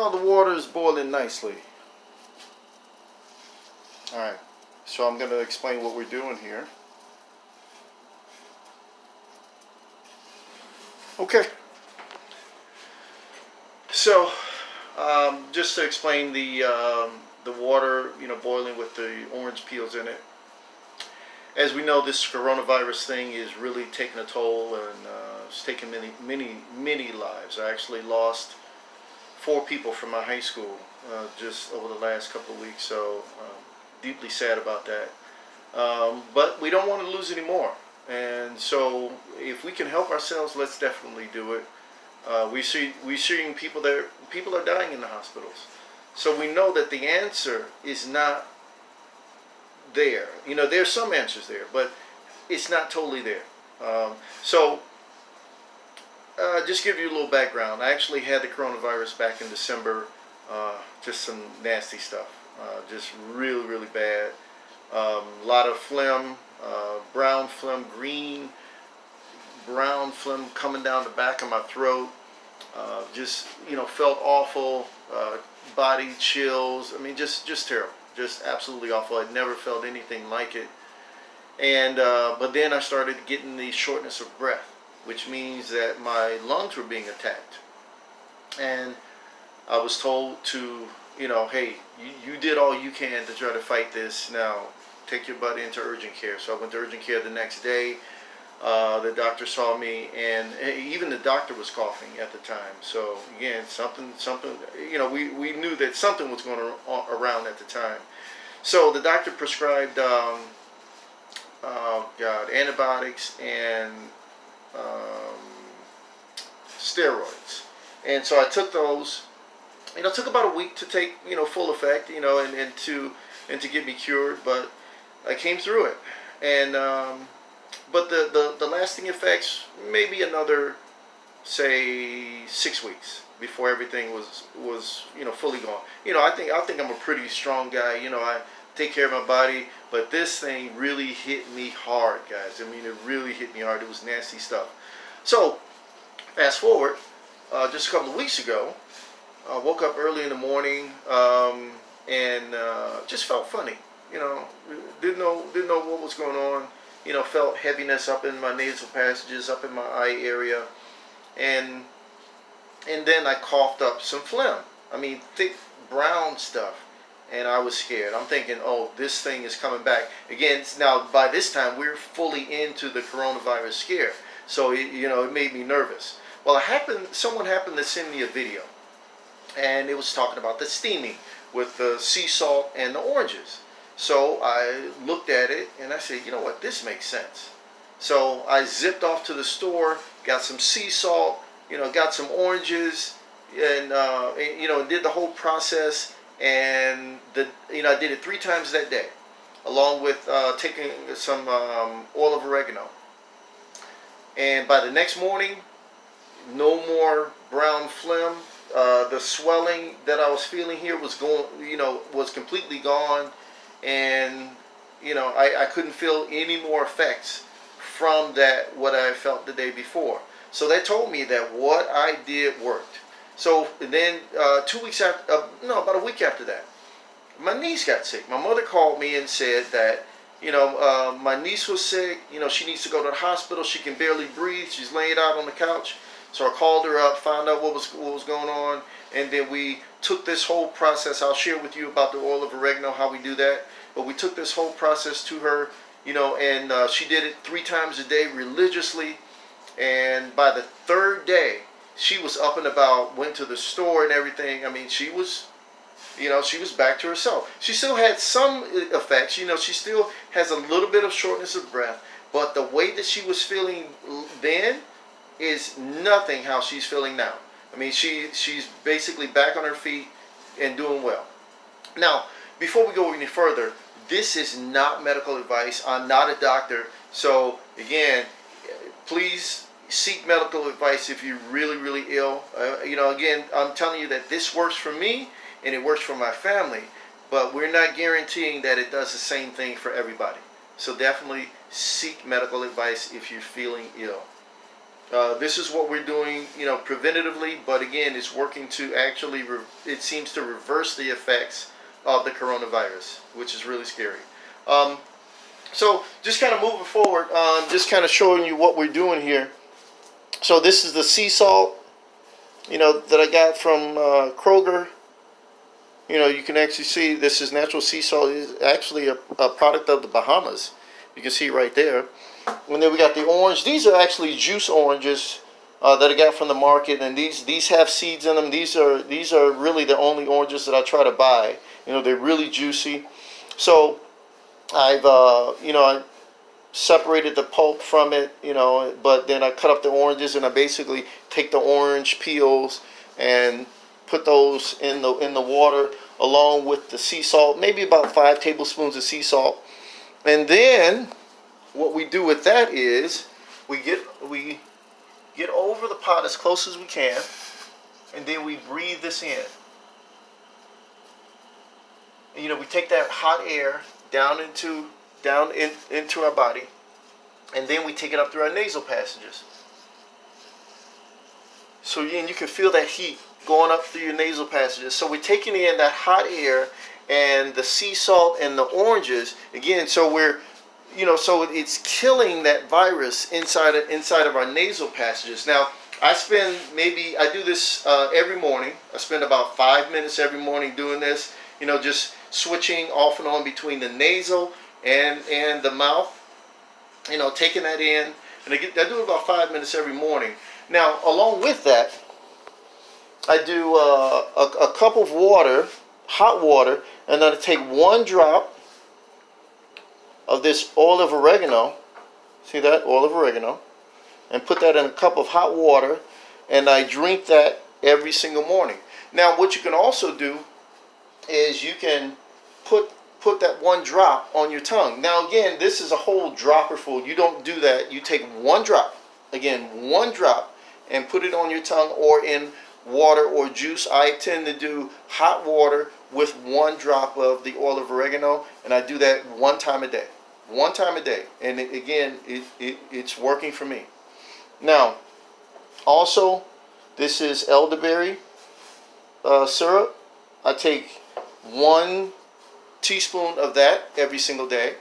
Now the water is boiling nicely. Alright, so I'm going to explain what we're doing here. Okay. So, just to explain the water, boiling with the orange peels in it. As we know, this coronavirus thing is really taking a toll, and it's taken many lives. I actually lost 4 people from my high school just over the last couple of weeks, so deeply sad about that. But we don't want to lose any more, and so if we can help ourselves, let's definitely do it. We're seeing people are dying in the hospitals, so we know that the answer is not there. There's some answers there, but it's not totally there. So just give you a little background. I actually had the coronavirus back in December. Just some nasty stuff. Just really bad. A lot of phlegm, brown phlegm, green brown phlegm coming down the back of my throat. Just felt awful. Body chills. I mean, just terrible. Just absolutely awful. I'd never felt anything like it. And but then I started getting the shortness of breath, which means that my lungs were being attacked. And I was told to, hey, you did all you can to try to fight this. Now take your butt into urgent care. So I went to urgent care the next day. The doctor saw me, and even the doctor was coughing at the time. So again, something, we knew that something was going around at the time. So the doctor prescribed, antibiotics and steroids. And so I took those. It took about a week to take, full effect, and to get me cured, but I came through it. And but the lasting effects, maybe another, say, 6 weeks before everything was fully gone. I think I'm a pretty strong guy. I take care of my body, but this thing really hit me hard, guys. I mean, it really hit me hard. It was nasty stuff. So fast forward, just a couple of weeks ago, I woke up early in the morning, and just felt funny. Didn't know what was going on. Felt heaviness up in my nasal passages, up in my eye area, and then I coughed up some phlegm. I mean, thick brown stuff, and I was scared. I'm thinking, oh, this thing is coming back again. Now, by this time, we're fully into the coronavirus scare, so it made me nervous. Well, someone happened to send me a video, and it was talking about the steaming with the sea salt and the oranges. So I looked at it and I said, you know what, this makes sense. So I zipped off to the store, got some sea salt, got some oranges, and did the whole process. And I did it 3 times that day, along with taking some oil of oregano. And by the next morning, no more brown phlegm. The swelling that I was feeling here was was completely gone. And I couldn't feel any more effects from what I felt the day before. So that told me that what I did worked. So then 2 weeks after, about a week after that, my niece got sick. My mother called me and said that my niece was sick. She needs to go to the hospital. She can barely breathe. She's laying out on the couch. So I called her up, found out what was going on, and then we took this whole process. I'll share with you about the oil of oregano, how we do that. But we took this whole process to her, and she did it 3 times a day religiously. And by the 3rd day, she was up and about, went to the store and everything. I mean, she was back to herself. She still had some effects. She still has a little bit of shortness of breath. But the way that she was feeling then is nothing how she's feeling now. I mean, she's basically back on her feet and doing well. Now, before we go any further, this is not medical advice. I'm not a doctor. So, again, please seek medical advice if you're really ill. Again, I'm telling you that this works for me and it works for my family. But we're not guaranteeing that it does the same thing for everybody. So definitely seek medical advice if you're feeling ill. This is what we're doing, preventatively, but again, it's working to actually, it seems to reverse the effects of the coronavirus, which is really scary. Um, so just kind of moving forward, just kind of showing you what we're doing here. So this is the sea salt, that I got from Kroger. You can actually see this is natural sea salt. It's actually a product of the Bahamas. You can see right there. And then we got the orange. These are actually juice oranges that I got from the market, and these have seeds in them. These are really the only oranges that I try to buy. They're really juicy. So I've I separated the pulp from it, but then I cut up the oranges, and I basically take the orange peels and put those in the water along with the sea salt, maybe about 5 tablespoons of sea salt. And then what we do with that is we get over the pot as close as we can, and then we breathe this in. And, we take that hot air down into our body, and then we take it up through our nasal passages. So you can feel that heat going up through your nasal passages. So we're taking in that hot air and the sea salt and the oranges again. So so it's killing that virus inside of our nasal passages. Now I do this every morning. I spend about 5 minutes every morning doing this. Just switching off and on between the nasal and the mouth. Taking that in, and I do it about 5 minutes every morning. Now, along with that, I do a cup of water, hot water, and then I take 1 drop of this oil of oregano. See that? Oil of oregano. And put that in a cup of hot water, and I drink that every single morning. Now, what you can also do is you can put that 1 drop on your tongue. Now, again, this is a whole dropper full. You don't do that. You take 1 drop, again, 1 drop, and put it on your tongue or in water or juice. I tend to do hot water with 1 drop of the oil of oregano, and I do that 1 time a day. 1 time a day. And it's working for me. Now, also, this is elderberry syrup. I take 1 teaspoon of that every single day.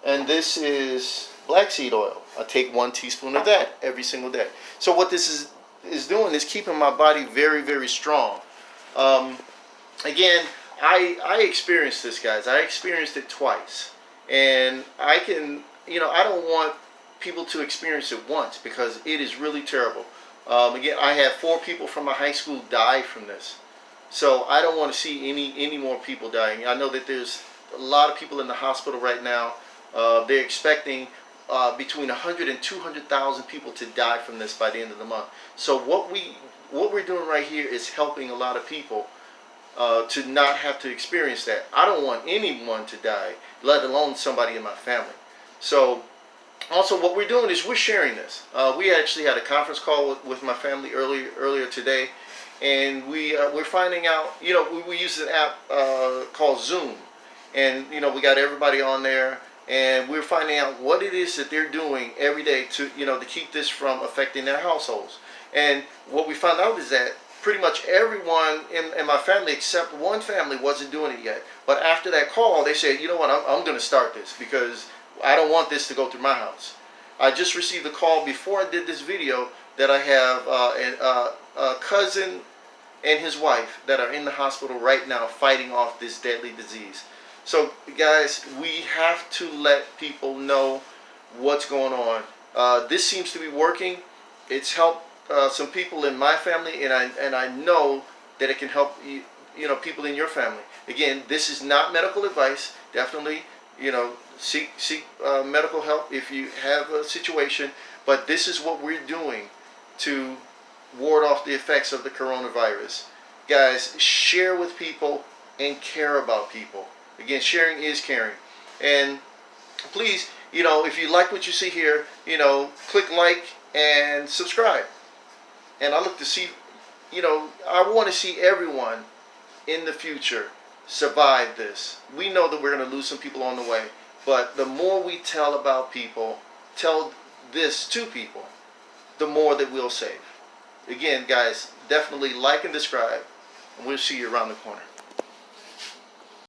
And this is black seed oil. I take 1 teaspoon of that every single day. So what this is doing is keeping my body very, very strong. Again, I experienced this, guys. I experienced it twice. And I don't want people to experience it once because it is really terrible. Again, I had 4 people from my high school die from this. So I don't want to see any more people dying. I know that there's a lot of people in the hospital right now. They're expecting between 100 and 200,000 people to die from this by the end of the month. So what we're doing right here is helping a lot of people to not have to experience that. I don't want anyone to die, let alone somebody in my family. So also what we're doing is we're sharing this. We actually had a conference call with my family earlier today. And we're finding out, we use an app called Zoom, and we got everybody on there, and we're finding out what it is that they're doing every day to to keep this from affecting their households. And what we found out is that pretty much everyone in my family except 1 family wasn't doing it yet. But after that call, they said, you know what, I'm going to start this because I don't want this to go through my house. I just received a call before I did this video that I have a cousin and his wife that are in the hospital right now fighting off this deadly disease. So guys, we have to let people know what's going on. This seems to be working. It's helped some people in my family, and I know that it can help people in your family. Again, this is not medical advice. Definitely, seek medical help if you have a situation. But this is what we're doing to ward off the effects of the coronavirus. Guys, share with people and care about people. Again, sharing is caring. And please, if you like what you see here, click like and subscribe. And I look to see, I want to see everyone in the future survive this. We know that we're going to lose some people on the way, but the more we tell about people, tell this to people, the more that we'll save. Again, guys, definitely like and subscribe, and we'll see you around the corner.